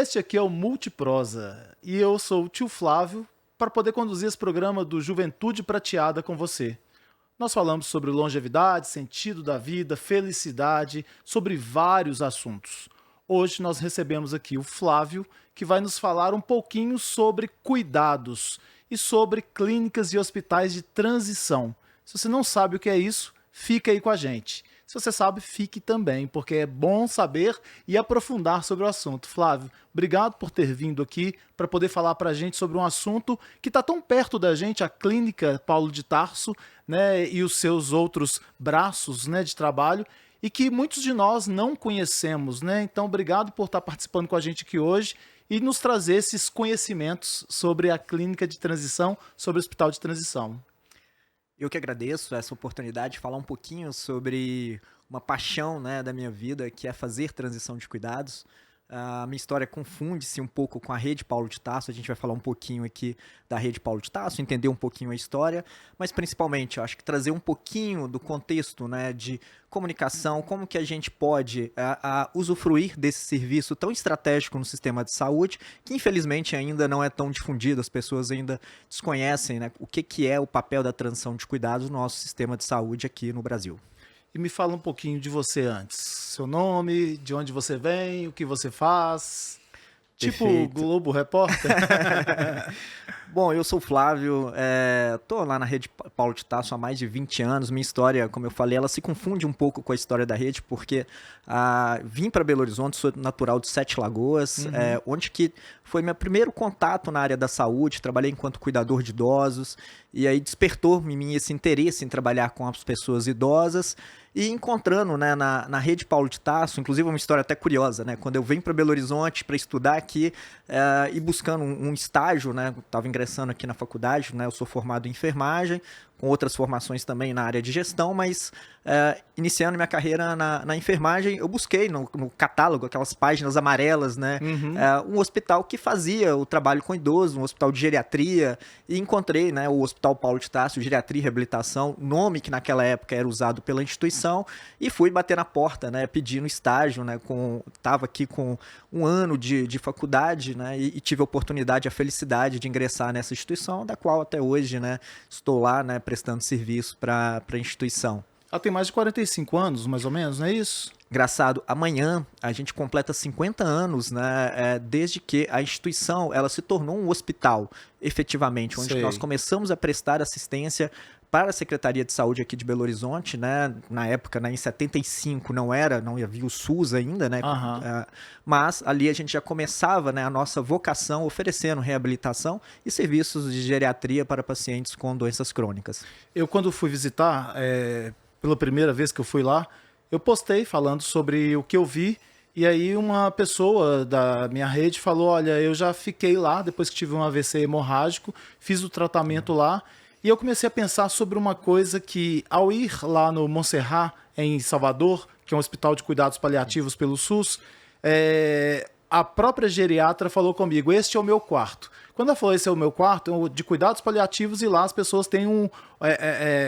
Este aqui é o Multiprosa e eu sou o tio Flávio para poder conduzir esse programa do Juventude Prateada com você. Nós falamos sobre longevidade, sentido da vida, felicidade, sobre vários assuntos. Hoje nós recebemos aqui o Flávio, que vai nos falar um pouquinho sobre cuidados e sobre clínicas e hospitais de transição. Se você não sabe o que é isso, fica aí com a gente. Se você sabe, fique também, porque é bom saber e aprofundar sobre o assunto. Flávio, obrigado por ter vindo aqui para poder falar para a gente sobre um assunto que está tão perto da gente, a Clínica Paulo de Tarso, né, e os seus outros braços, né, de trabalho, e que muitos de nós não conhecemos, né? Então, obrigado por estar participando com a gente aqui hoje e nos trazer esses conhecimentos sobre a clínica de transição, sobre o hospital de transição. Eu que agradeço essa oportunidade de falar um pouquinho sobre uma paixão, né, da minha vida, que é fazer transição de cuidados. A minha história confunde-se um pouco com a Rede Paulo de Tarso. A gente vai falar um pouquinho aqui da Rede Paulo de Tarso, entender um pouquinho a história, mas principalmente, eu acho que trazer um pouquinho do contexto, né, de comunicação, como que a gente pode usufruir desse serviço tão estratégico no sistema de saúde, que infelizmente ainda não é tão difundido, as pessoas ainda desconhecem, né, o que é o papel da transição de cuidados no nosso sistema de saúde aqui no Brasil. E me fala um pouquinho de você antes. Seu nome, de onde você vem, o que você faz. Tipo Globo Repórter. Bom, eu sou o Flávio, tô lá na Rede Paulo de Tarso há mais de 20 anos. Minha história, como eu falei, ela se confunde um pouco com a história da rede, porque vim para Belo Horizonte, sou natural de Sete Lagoas, onde que foi meu primeiro contato na área da saúde, trabalhei enquanto cuidador de idosos, e aí despertou em mim esse interesse em trabalhar com as pessoas idosas, e encontrando, né, na Rede Paulo de Tarso, inclusive uma história até curiosa, né, quando eu venho para Belo Horizonte para estudar aqui e buscando um estágio, né, estava ingressando aqui na faculdade, né, eu sou formado em enfermagem, com outras formações também na área de gestão, mas iniciando minha carreira na enfermagem, eu busquei no catálogo, aquelas páginas amarelas, né, um hospital que fazia o trabalho com idosos, um hospital de geriatria, e encontrei, né, o Hospital Paulo de Tarso, Geriatria e Reabilitação, nome que naquela época era usado pela instituição, e fui bater na porta, né, pedindo estágio, né, estava aqui com um ano de faculdade, né, e tive a oportunidade, a felicidade de ingressar nessa instituição, da qual até hoje, né, estou lá, né, prestando serviço para a instituição. Ela tem mais de 45 anos, mais ou menos, não é isso? Engraçado, amanhã a gente completa 50 anos, né, desde que a instituição ela se tornou um hospital, efetivamente, onde nós começamos a prestar assistência para a Secretaria de Saúde aqui de Belo Horizonte, né, na época, né, em 75 não havia o SUS ainda, né, mas ali a gente já começava, né, a nossa vocação oferecendo reabilitação e serviços de geriatria para pacientes com doenças crônicas. Eu, quando fui visitar, pela primeira vez que eu fui lá, eu postei falando sobre o que eu vi, e aí uma pessoa da minha rede falou, olha, eu já fiquei lá depois que tive um AVC hemorrágico, fiz o tratamento lá, e eu comecei a pensar sobre uma coisa que, ao ir lá no Montserrat, em Salvador, que é um hospital de cuidados paliativos pelo SUS, a própria geriatra falou comigo, este é o meu quarto. Quando ela falou, esse é o meu quarto, de cuidados paliativos, e lá as pessoas têm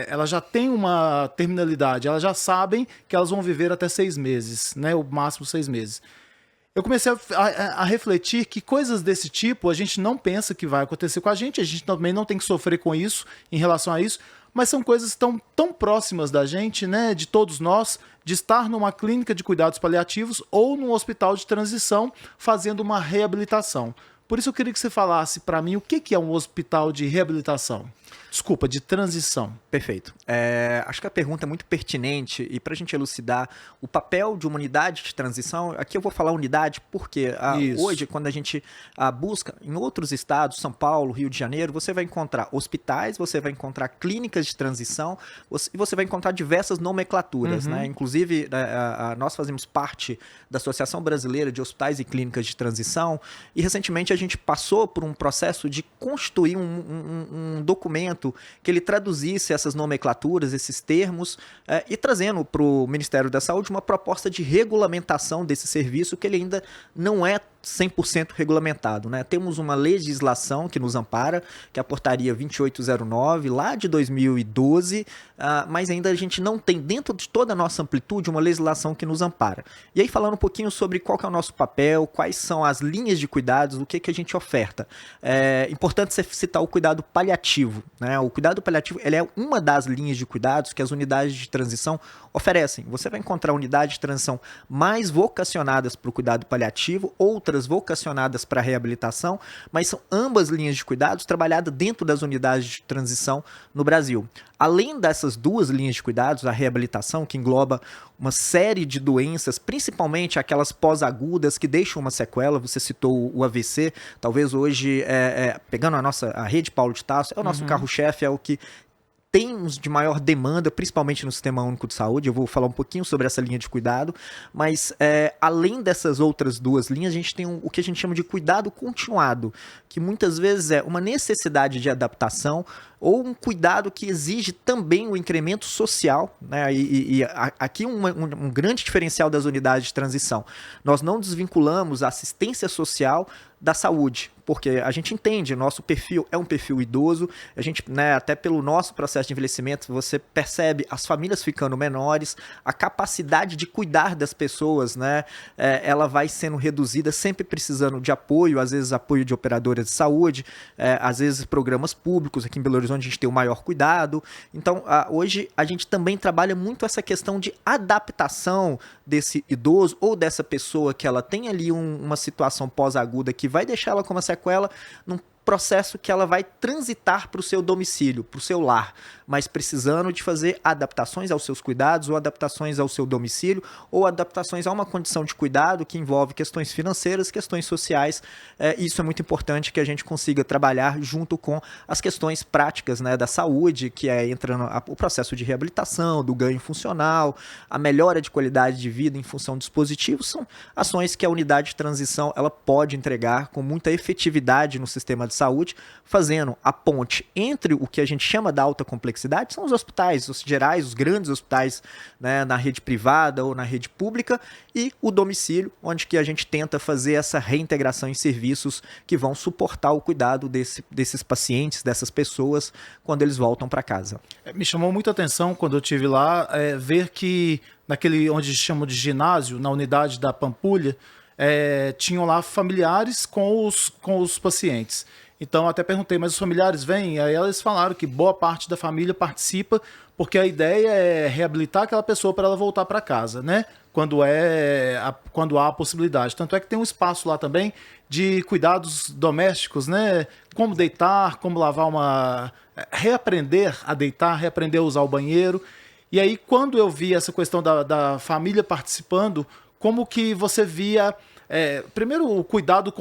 elas já têm uma terminalidade, elas já sabem que elas vão viver até 6 meses, né, o máximo 6 meses. Eu comecei a refletir que coisas desse tipo a gente não pensa que vai acontecer com a gente também não tem que sofrer com isso, em relação a isso, mas são coisas tão próximas da gente, né, de todos nós, de estar numa clínica de cuidados paliativos ou num hospital de transição fazendo uma reabilitação. Por isso eu queria que você falasse para mim o que é um hospital de reabilitação. Desculpa, de transição. Perfeito. Acho que a pergunta é muito pertinente e para a gente elucidar o papel de uma unidade de transição, aqui eu vou falar unidade porque hoje, quando a gente busca em outros estados, São Paulo, Rio de Janeiro, você vai encontrar hospitais, você vai encontrar clínicas de transição e você vai encontrar diversas nomenclaturas, né? Inclusive, nós fazemos parte da Associação Brasileira de Hospitais e Clínicas de Transição e recentemente a gente passou por um processo de constituir um documento que ele traduzisse essas nomenclaturas, esses termos, e trazendo para o Ministério da Saúde uma proposta de regulamentação desse serviço que ele ainda não é 100% regulamentado, né? Temos uma legislação que nos ampara, que é a portaria 2809, lá de 2012, mas ainda a gente não tem, dentro de toda a nossa amplitude, uma legislação que nos ampara. E aí, falando um pouquinho sobre qual que é o nosso papel, quais são as linhas de cuidados, o que a gente oferta. É importante você citar o cuidado paliativo, né? O cuidado paliativo, ele é uma das linhas de cuidados que as unidades de transição oferecem. Você vai encontrar unidades de transição mais vocacionadas para o cuidado paliativo, outras vocacionadas para a reabilitação, mas são ambas linhas de cuidados trabalhadas dentro das unidades de transição no Brasil. Além dessas duas linhas de cuidados, a reabilitação, que engloba uma série de doenças, principalmente aquelas pós-agudas que deixam uma sequela, você citou o AVC, talvez hoje, pegando a rede Paulo de Tarso, é o nosso carro-chefe, é o que temos de maior demanda, principalmente no Sistema Único de Saúde. Eu vou falar um pouquinho sobre essa linha de cuidado, mas além dessas outras duas linhas, a gente tem o que a gente chama de cuidado continuado, que muitas vezes é uma necessidade de adaptação ou um cuidado que exige também o incremento social, né? Aqui um grande diferencial das unidades de transição. Nós não desvinculamos a assistência social da saúde, porque a gente entende, nosso perfil é um perfil idoso, a gente, né, até pelo nosso processo de envelhecimento, você percebe as famílias ficando menores, a capacidade de cuidar das pessoas, né, ela vai sendo reduzida, sempre precisando de apoio, às vezes apoio de operadoras de saúde, às vezes programas públicos. Aqui em Belo Horizonte a gente tem o maior cuidado. Então, hoje a gente também trabalha muito essa questão de adaptação desse idoso ou dessa pessoa que ela tem ali uma situação pós-aguda que vai deixar ela com uma sequela num processo que ela vai transitar para o seu domicílio, para o seu lar, mas precisando de fazer adaptações aos seus cuidados, ou adaptações ao seu domicílio, ou adaptações a uma condição de cuidado que envolve questões financeiras, questões sociais. Isso é muito importante que a gente consiga trabalhar junto com as questões práticas, né, da saúde, que entra o processo de reabilitação, do ganho funcional, a melhora de qualidade de vida em função dos dispositivos. São ações que a unidade de transição ela pode entregar com muita efetividade no sistema de saúde, fazendo a ponte entre o que a gente chama da alta complexidade, são os hospitais, os gerais, os grandes hospitais, né, na rede privada ou na rede pública, e o domicílio, onde que a gente tenta fazer essa reintegração em serviços que vão suportar o cuidado desses pacientes, dessas pessoas, quando eles voltam para casa. Me chamou muita atenção quando eu estive lá, ver que naquele onde chamam de ginásio, na unidade da Pampulha, tinham lá familiares com os pacientes. Então até perguntei, mas os familiares vêm? Aí eles falaram que boa parte da família participa, porque a ideia é reabilitar aquela pessoa para ela voltar para casa, né? Quando há a possibilidade. Tanto é que tem um espaço lá também de cuidados domésticos, né? Como deitar, como reaprender a deitar, reaprender a usar o banheiro. E aí quando eu vi essa questão da família participando, como que você via... primeiro, o cuidado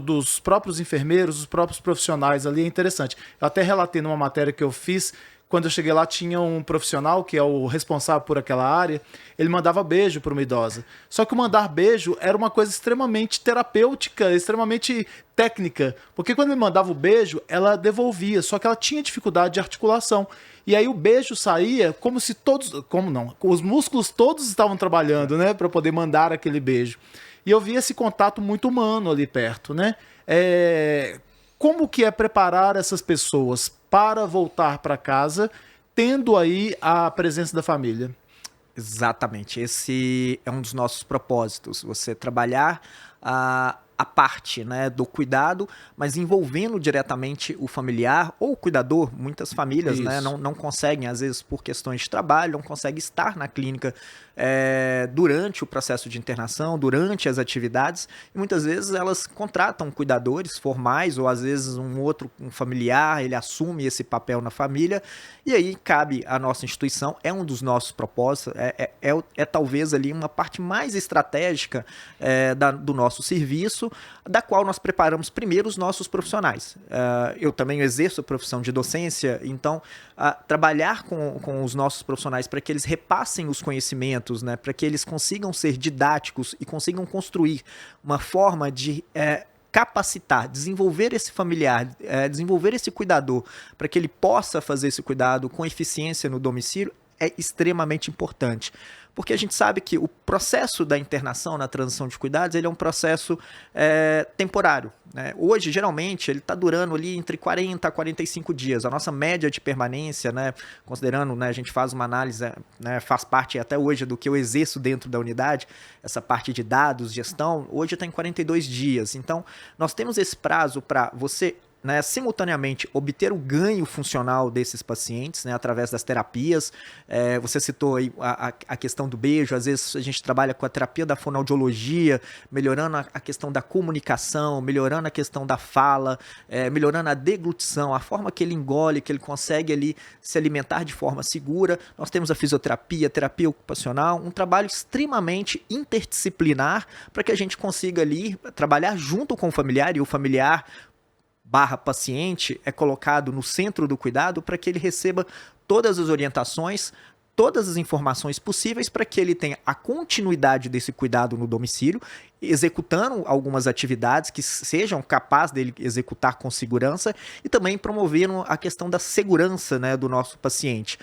dos próprios enfermeiros, dos próprios profissionais ali é interessante. Eu até relatei numa matéria que eu fiz, quando eu cheguei lá tinha um profissional que é o responsável por aquela área, ele mandava beijo para uma idosa. Só que o mandar beijo era uma coisa extremamente terapêutica, extremamente técnica, porque quando ele mandava o beijo, ela devolvia, só que ela tinha dificuldade de articulação. E aí o beijo saía como se os músculos todos estavam trabalhando, né, para poder mandar aquele beijo. E eu vi esse contato muito humano ali perto, né? Como que é preparar essas pessoas para voltar para casa, tendo aí a presença da família? Exatamente, esse é um dos nossos propósitos, você trabalhar a parte, né, do cuidado, mas envolvendo diretamente o familiar ou o cuidador. Muitas famílias, né, não conseguem, às vezes por questões de trabalho, não conseguem estar na clínica durante o processo de internação, durante as atividades, e muitas vezes elas contratam cuidadores formais, ou às vezes um familiar, ele assume esse papel na família, e aí cabe à nossa instituição, é um dos nossos propósitos, talvez ali uma parte mais estratégica do nosso serviço, da qual nós preparamos primeiro os nossos profissionais. Eu também exerço a profissão de docência, então trabalhar com os nossos profissionais para que eles repassem os conhecimentos, né, para que eles consigam ser didáticos e consigam construir uma forma de capacitar, desenvolver esse familiar, desenvolver esse cuidador, para que ele possa fazer esse cuidado com eficiência no domicílio, é extremamente importante. Porque a gente sabe que o processo da internação na transição de cuidados, ele é um processo temporário, né? Hoje, geralmente, ele está durando ali entre 40 a 45 dias. A nossa média de permanência, né, considerando, né, a gente faz uma análise, né, faz parte até hoje do que eu exerço dentro da unidade, essa parte de dados, gestão, hoje está em 42 dias. Então, nós temos esse prazo para você, né, simultaneamente obter o ganho funcional desses pacientes, né, através das terapias. Você citou aí a questão do beijo, às vezes a gente trabalha com a terapia da fonoaudiologia, melhorando a questão da comunicação, melhorando a questão da fala, melhorando a deglutição, a forma que ele engole, que ele consegue ali se alimentar de forma segura. Nós temos a fisioterapia, a terapia ocupacional, um trabalho extremamente interdisciplinar para que a gente consiga ali trabalhar junto com o familiar, e o familiar paciente é colocado no centro do cuidado para que ele receba todas as orientações, todas as informações possíveis para que ele tenha a continuidade desse cuidado no domicílio, executando algumas atividades que sejam capazes dele executar com segurança e também promovendo a questão da segurança, né, do nosso paciente.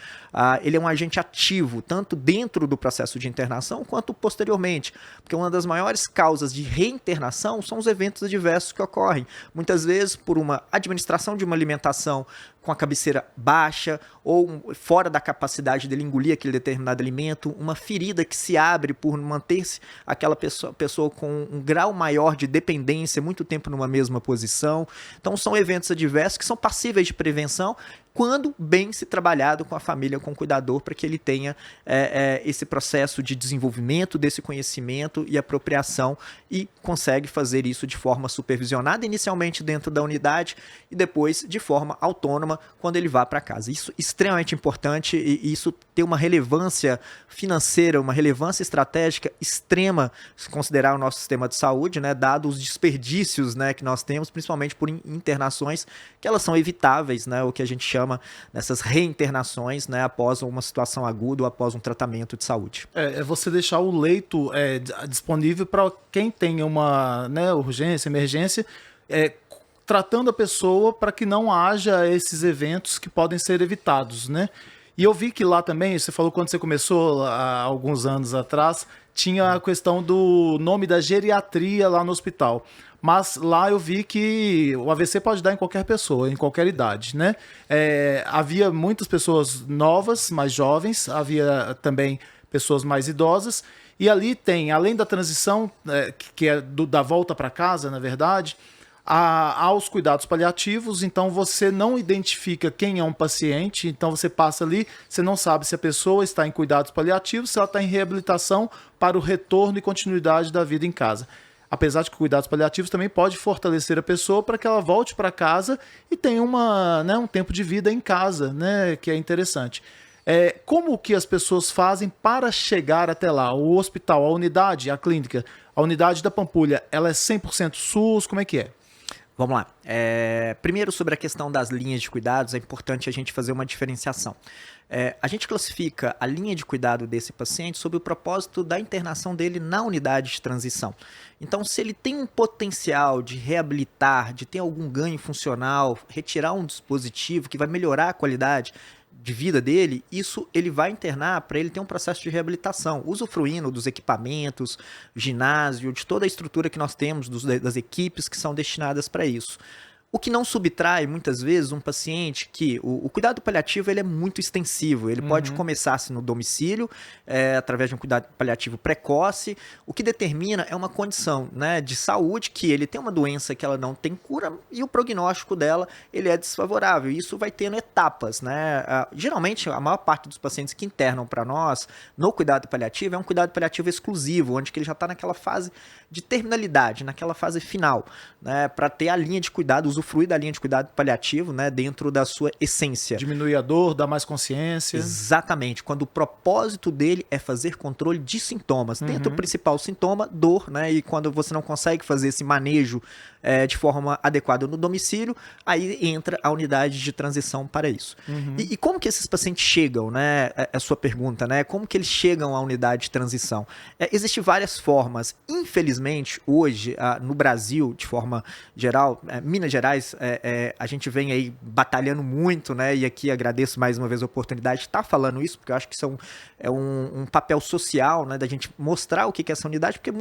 Ele é um agente ativo, tanto dentro do processo de internação quanto posteriormente, porque uma das maiores causas de reinternação são os eventos adversos que ocorrem, muitas vezes por uma administração de uma alimentação com a cabeceira baixa ou fora da capacidade dele engolir aquele determinado alimento, uma ferida que se abre por manter-se aquela pessoa com um grau maior de dependência, muito tempo numa mesma posição. Então são eventos adversos que são passíveis de prevenção quando bem se trabalhado com a família, com o cuidador, para que ele tenha esse processo de desenvolvimento desse conhecimento e apropriação e consegue fazer isso de forma supervisionada, inicialmente dentro da unidade e depois de forma autônoma quando ele vá para casa. Isso é extremamente importante e isso tem uma relevância financeira, uma relevância estratégica extrema, se considerar o nosso sistema de saúde, né, dado os desperdícios, né, que nós temos, principalmente por internações, que elas são evitáveis, né, o que a gente chama nessas reinternações, né, após uma situação aguda ou após um tratamento de saúde. É você deixar o leito disponível para quem tem uma, né, urgência, emergência, tratando a pessoa para que não haja esses eventos que podem ser evitados, né? E eu vi que lá também, você falou quando você começou há alguns anos atrás, tinha a questão do nome da geriatria lá no hospital. Mas lá eu vi que o AVC pode dar em qualquer pessoa, em qualquer idade, né? Havia muitas pessoas novas, mais jovens, havia também pessoas mais idosas. E ali tem, além da transição, que é da volta para casa, na verdade, aos cuidados paliativos. Então você não identifica quem é um paciente, então você passa ali, você não sabe se a pessoa está em cuidados paliativos, se ela está em reabilitação para o retorno e continuidade da vida em casa. Apesar de que cuidados paliativos também pode fortalecer a pessoa para que ela volte para casa e tenha um tempo de vida em casa, né, que é interessante. Como que as pessoas fazem para chegar até lá? O hospital, a unidade, a clínica, a unidade da Pampulha, ela é 100% SUS? Como é que é? Vamos lá. Primeiro, sobre a questão das linhas de cuidados, é importante a gente fazer uma diferenciação. A gente classifica a linha de cuidado desse paciente sob o propósito da internação dele na unidade de transição. Então, se ele tem um potencial de reabilitar, de ter algum ganho funcional, retirar um dispositivo que vai melhorar a qualidade de vida dele, isso ele vai internar para ele ter um processo de reabilitação, usufruindo dos equipamentos, ginásio, de toda a estrutura que nós temos, das equipes que são destinadas para isso. O que não subtrai, muitas vezes, um paciente que... O cuidado paliativo ele é muito extensivo. Ele pode começar-se no domicílio, através de um cuidado paliativo precoce. O que determina é uma condição, né, de saúde, que ele tem uma doença que ela não tem cura e o prognóstico dela ele é desfavorável. Isso vai tendo etapas, né? Geralmente, a maior parte dos pacientes que internam para nós no cuidado paliativo é um cuidado paliativo exclusivo, onde que ele já está naquela fase de terminalidade, naquela fase final, né, para ter a linha de cuidado, usufruir da linha de cuidado paliativo, né, dentro da sua essência. Diminuir a dor, dar mais consciência. Exatamente, quando o propósito dele é fazer controle de sintomas. Dentro do principal sintoma, dor, né, e quando você não consegue fazer esse manejo de forma adequada no domicílio, aí entra a unidade de transição para isso. E como que esses pacientes chegam, né, é a sua pergunta, né, como que eles chegam à unidade de transição? Existem várias formas. Infelizmente, hoje, no Brasil, de forma geral, Minas Gerais sociais, a gente vem aí batalhando muito, né? E aqui agradeço mais uma vez a oportunidade de estar falando isso, porque eu acho que isso é um papel social, né? Da gente mostrar o que é essa unidade, porque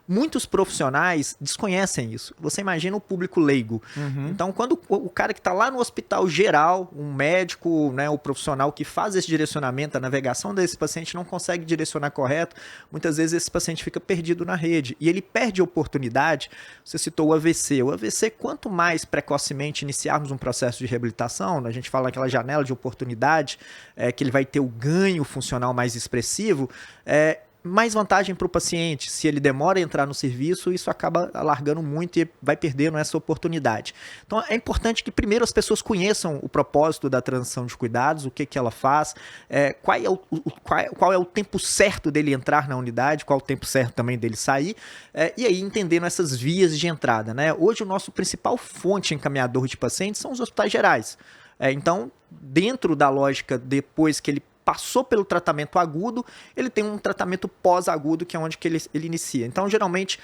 muitos profissionais desconhecem isso. Você imagina o público leigo. Então, quando o cara que está lá no hospital geral, um médico, né, o profissional que faz esse direcionamento, a navegação desse paciente não consegue direcionar correto, muitas vezes esse paciente fica perdido na rede e ele perde a oportunidade. Você citou o AVC. O AVC, quanto mais precocemente iniciarmos um processo de reabilitação, né, a gente fala aquela janela de oportunidade, que ele vai ter o ganho funcional mais expressivo, mais vantagem para o paciente. Se ele demora a entrar no serviço, isso acaba alargando muito e vai perdendo essa oportunidade. Então, é importante que primeiro as pessoas conheçam o propósito da transição de cuidados, o que ela faz, qual é o tempo certo dele entrar na unidade, qual é o tempo certo também dele sair, e aí entendendo essas vias de entrada, né? Hoje, o nosso principal fonte encaminhador de pacientes são os hospitais gerais. Então, dentro da lógica, depois que ele passou pelo tratamento agudo, ele tem um tratamento pós-agudo, que é onde que ele inicia. Então, geralmente,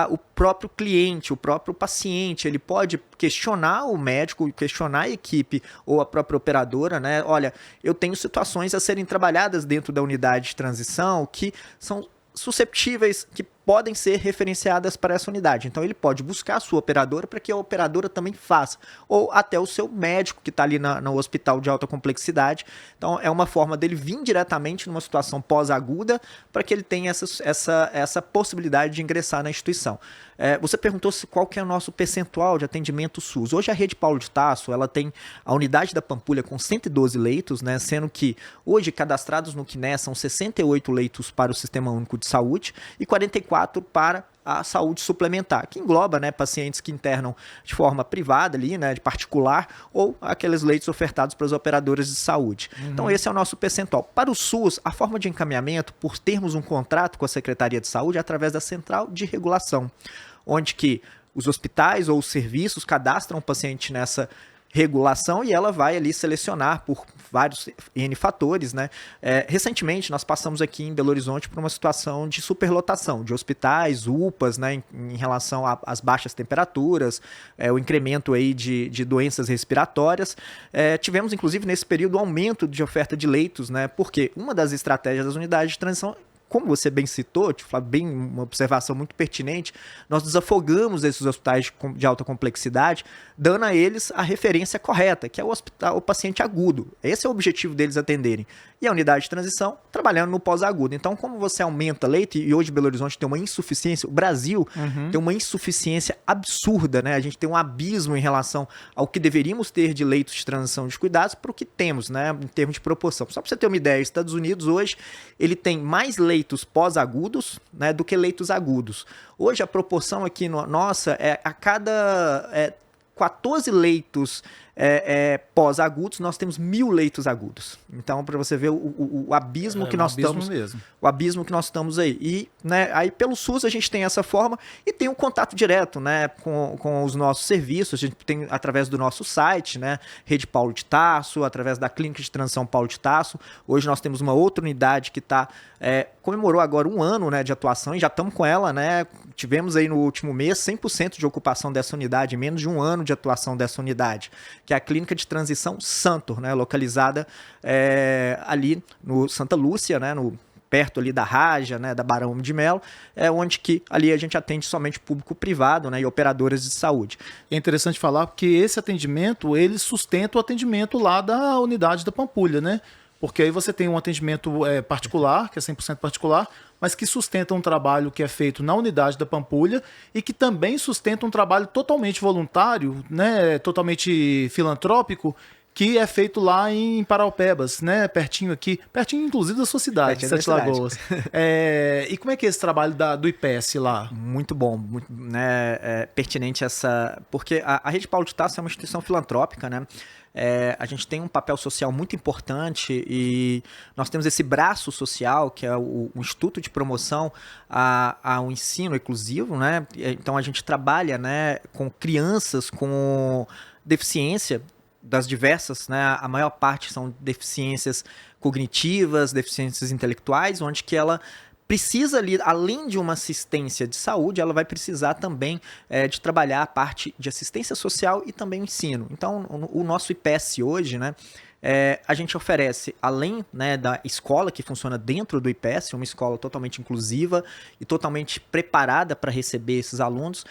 o próprio cliente, o próprio paciente, ele pode questionar o médico, questionar a equipe ou a própria operadora, né? Olha, eu tenho situações a serem trabalhadas dentro da unidade de transição que são susceptíveis, que podem ser referenciadas para essa unidade. Então, ele pode buscar a sua operadora para que a operadora também faça. Ou até o seu médico que está ali no hospital de alta complexidade. Então, é uma forma dele vir diretamente numa situação pós-aguda para que ele tenha essa possibilidade de ingressar na instituição. Você perguntou qual que é o nosso percentual de atendimento SUS. Hoje, a Rede Paulo de Tarso, ela tem a unidade da Pampulha com 112 leitos, né, sendo que hoje cadastrados no CNES são 68 leitos para o Sistema Único de Saúde e 44 para a saúde suplementar, que engloba, né, pacientes que internam de forma privada ali, né, de particular, ou aqueles leitos ofertados para as operadoras de saúde. Então, esse é o nosso percentual. Para o SUS, a forma de encaminhamento, por termos um contrato com a Secretaria de Saúde, é através da Central de Regulação, onde que os hospitais ou os serviços cadastram o paciente nessa regulação e ela vai ali selecionar por vários N fatores, né? Recentemente, nós passamos aqui em Belo Horizonte por uma situação de superlotação de hospitais, UPAs, né, em relação às baixas temperaturas, o incremento aí de doenças respiratórias. Tivemos, inclusive, nesse período, um aumento de oferta de leitos, né? Porque uma das estratégias das unidades de transição, como você bem citou, uma observação muito pertinente, nós desafogamos esses hospitais de alta complexidade, dando a eles a referência correta, que é o paciente agudo. Esse é o objetivo deles atenderem. E a unidade de transição trabalhando no pós-agudo. Então, como você aumenta leito, e hoje Belo Horizonte tem uma insuficiência, o Brasil tem uma insuficiência absurda, né? A gente tem um abismo em relação ao que deveríamos ter de leitos de transição de cuidados para o que temos, né, em termos de proporção. Só para você ter uma ideia, os Estados Unidos hoje, ele tem mais leitos pós-agudos, né, do que leitos agudos. Hoje a proporção aqui nossa a cada 14 leitos pós-agudos, nós temos 1.000 leitos agudos. Então, para você ver o abismo que nós estamos mesmo. O abismo que nós estamos aí. E, né, aí pelo SUS a gente tem essa forma e tem um contato direto, né, com os nossos serviços. A gente tem através do nosso site, né, Rede Paulo de Tarso, através da Clínica de Transição Paulo de Tarso. Hoje nós temos uma outra unidade que comemorou agora 1 ano, né, de atuação e já estamos com ela, né? Tivemos aí no último mês 100% de ocupação dessa unidade, menos de 1 ano de atuação dessa unidade, que é a Clínica de Transição Santor, né, localizada ali no Santa Lúcia, né, perto ali da Raja, né, da Barão de Melo, onde que ali a gente atende somente público privado, né, e operadoras de saúde. É interessante falar porque esse atendimento, ele sustenta o atendimento lá da unidade da Pampulha, né? Porque aí você tem um atendimento particular, que é 100% particular, mas que sustenta um trabalho que é feito na unidade da Pampulha e que também sustenta um trabalho totalmente voluntário, né, totalmente filantrópico, que é feito lá em Paraupebas, né, pertinho aqui, pertinho inclusive da sua cidade, Sete Lagoas. E como é que é esse trabalho do IPS lá? Muito bom, muito, né, pertinente porque a Rede Paulo de Tarso é uma instituição filantrópica, né? A gente tem um papel social muito importante e nós temos esse braço social, que é o Instituto de Promoção ao Ensino Inclusivo, né? Então a gente trabalha, né, com crianças com deficiência das diversas, né? A maior parte são deficiências cognitivas, deficiências intelectuais, onde que ela precisa ali, além de uma assistência de saúde, ela vai precisar também de trabalhar a parte de assistência social e também o ensino. Então, o nosso IPS hoje, né, a gente oferece, além, né, da escola que funciona dentro do IPS, uma escola totalmente inclusiva e totalmente preparada para receber esses alunos.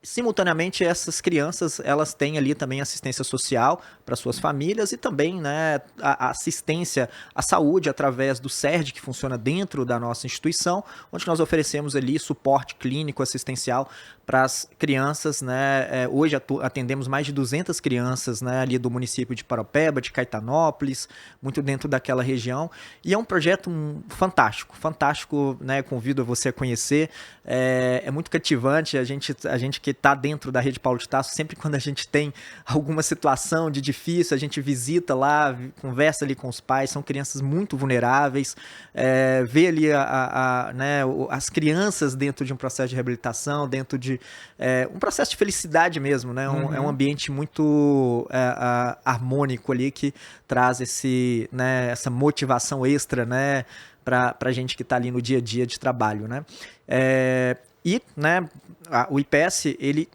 Simultaneamente, essas crianças, elas têm ali também assistência social para suas famílias e também, né, a assistência à saúde através do CERD, que funciona dentro da nossa instituição, onde nós oferecemos ali suporte clínico assistencial para as crianças, né? Hoje atendemos mais de 200 crianças, né, ali do município de Paropeba, de Caetanópolis, muito dentro daquela região. E é um projeto fantástico, né? Convido você a conhecer. É muito cativante. A gente que está dentro da Rede Paulo de Tarso, sempre quando a gente tem alguma situação de difícil, a gente visita lá, conversa ali com os pais. São crianças muito vulneráveis. Vê ali né, as crianças dentro de um processo de reabilitação, dentro de um processo de felicidade mesmo, né? É um ambiente muito harmônico ali que traz né, essa motivação extra, né, para a gente que está ali no dia a dia de trabalho, né? Né, o IPS, ele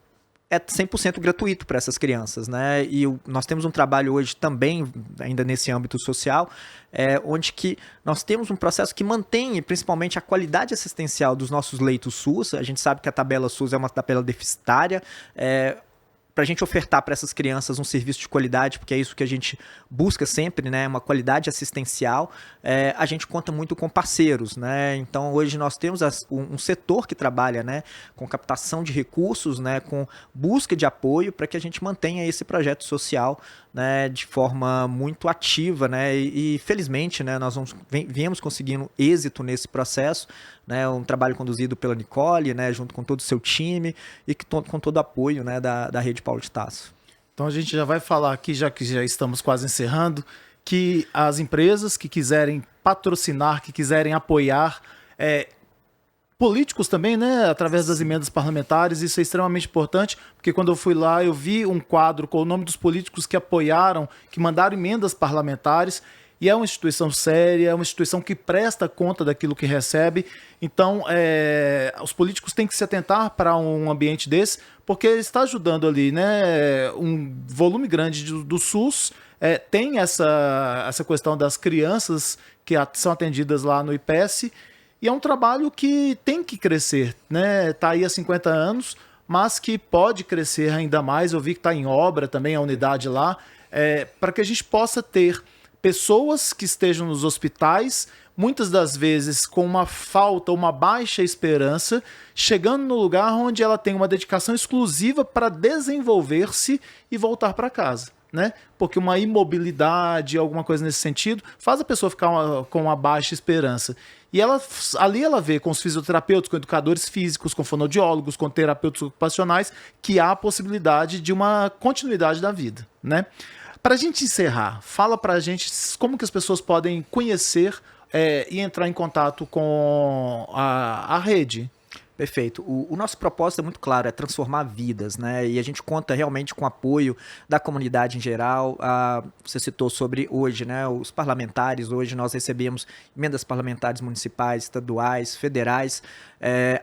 é 100% gratuito para essas crianças, né? E nós temos um trabalho hoje também, ainda nesse âmbito social, onde que nós temos um processo que mantém principalmente a qualidade assistencial dos nossos leitos SUS. A gente sabe que a tabela SUS é uma tabela deficitária, para a gente ofertar para essas crianças um serviço de qualidade, porque é isso que a gente busca sempre, né? Uma qualidade assistencial. A gente conta muito com parceiros, né? Então, hoje nós temos um setor que trabalha, né, com captação de recursos, né, com busca de apoio para que a gente mantenha esse projeto social, né, de forma muito ativa, né? E felizmente, né, nós viemos conseguindo êxito nesse processo, né? Um trabalho conduzido pela Nicole, né, junto com todo o seu time e com todo o apoio, né, da Rede Paulo de Tarso. Então a gente já vai falar aqui, já que já estamos quase encerrando, que as empresas que quiserem patrocinar, que quiserem apoiar, políticos também, né, através das emendas parlamentares, isso é extremamente importante, porque quando eu fui lá eu vi um quadro com o nome dos políticos que apoiaram, que mandaram emendas parlamentares, e é uma instituição séria, é uma instituição que presta conta daquilo que recebe. Então, os políticos têm que se atentar para um ambiente desse, porque está ajudando ali, né, um volume grande do SUS. Tem essa questão das crianças que são atendidas lá no IPS, e é um trabalho que tem que crescer, né? Está aí há 50 anos, mas que pode crescer ainda mais. Eu vi que está em obra também a unidade lá, para que a gente possa ter pessoas que estejam nos hospitais, muitas das vezes com uma falta, uma baixa esperança, chegando no lugar onde ela tem uma dedicação exclusiva para desenvolver-se e voltar para casa, né? Porque uma imobilidade, alguma coisa nesse sentido, faz a pessoa ficar com uma baixa esperança. E ali ela vê com os fisioterapeutas, com educadores físicos, com fonoaudiólogos, com terapeutas ocupacionais, que há a possibilidade de uma continuidade da vida, né? Para a gente encerrar, fala para a gente como que as pessoas podem conhecer e entrar em contato com a rede. Perfeito. O nosso propósito é muito claro, é transformar vidas, né? E a gente conta realmente com o apoio da comunidade em geral. Você citou sobre hoje, né? Os parlamentares, hoje nós recebemos emendas parlamentares municipais, estaduais, federais,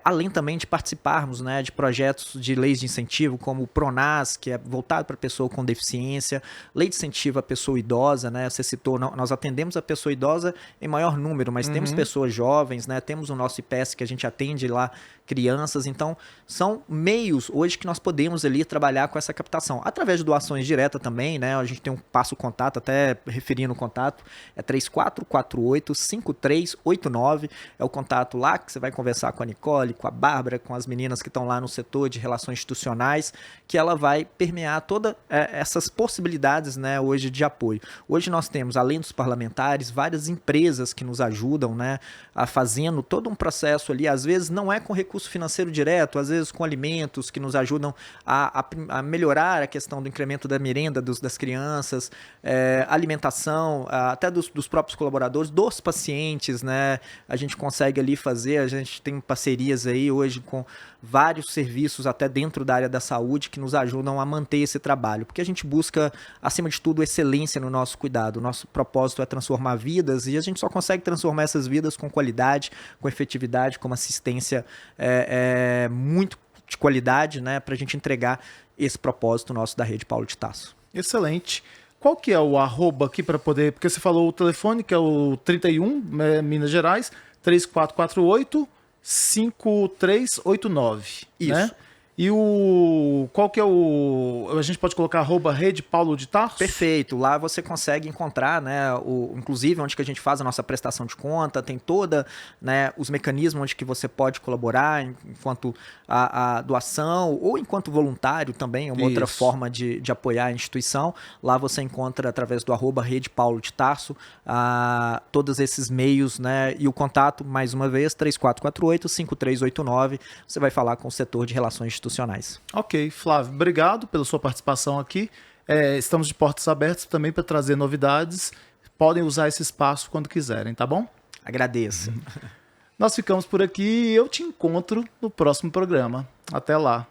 além também de participarmos, né, de projetos de leis de incentivo, como o PRONAS, que é voltado para a pessoa com deficiência, lei de incentivo à pessoa idosa, né? Você citou, nós atendemos a pessoa idosa em maior número, mas temos pessoas jovens, né? Temos o nosso IPS que a gente atende lá crianças, então são meios hoje que nós podemos ali trabalhar com essa captação, através de doações diretas também, né? A gente tem um contato, até referindo o contato, é 3448-5389, é o contato lá que você vai conversar com a Nicole, com a Bárbara, com as meninas que estão lá no setor de relações institucionais, que ela vai permear todas essas possibilidades, né, hoje de apoio. Hoje nós temos, além dos parlamentares, várias empresas que nos ajudam, né, fazendo todo um processo ali, às vezes não é com recursos recurso financeiro direto, às vezes com alimentos que nos ajudam a melhorar a questão do incremento da merenda das crianças, alimentação, até dos próprios colaboradores, dos pacientes, né? A gente consegue ali fazer, a gente tem parcerias aí hoje com vários serviços até dentro da área da saúde que nos ajudam a manter esse trabalho, porque a gente busca, acima de tudo, excelência no nosso cuidado. O nosso propósito é transformar vidas e a gente só consegue transformar essas vidas com qualidade, com efetividade, com uma assistência muito de qualidade, né, para a gente entregar esse propósito nosso da Rede Paulo de Tarso. Excelente. Qual que é o arroba aqui para poder... Porque você falou o telefone, que é o 31, Minas Gerais, 3448-5389. Isso. Né? E qual que é a gente pode colocar arroba Rede Paulo de Tarso? Perfeito. Lá você consegue encontrar, né, inclusive onde que a gente faz a nossa prestação de conta, tem toda, né, os mecanismos onde que você pode colaborar enquanto a doação ou enquanto voluntário também, é uma outra forma de apoiar a instituição. Lá você encontra através do arroba Rede Paulo de Tarso todos esses meios, né, e o contato, mais uma vez, 3448-5389. Você vai falar com o setor de relações institucionais. Ok, Flávio, obrigado pela sua participação aqui. Estamos de portas abertas também para trazer novidades. Podem usar esse espaço quando quiserem, tá bom? Agradeço. Nós ficamos por aqui e eu te encontro no próximo programa. Até lá.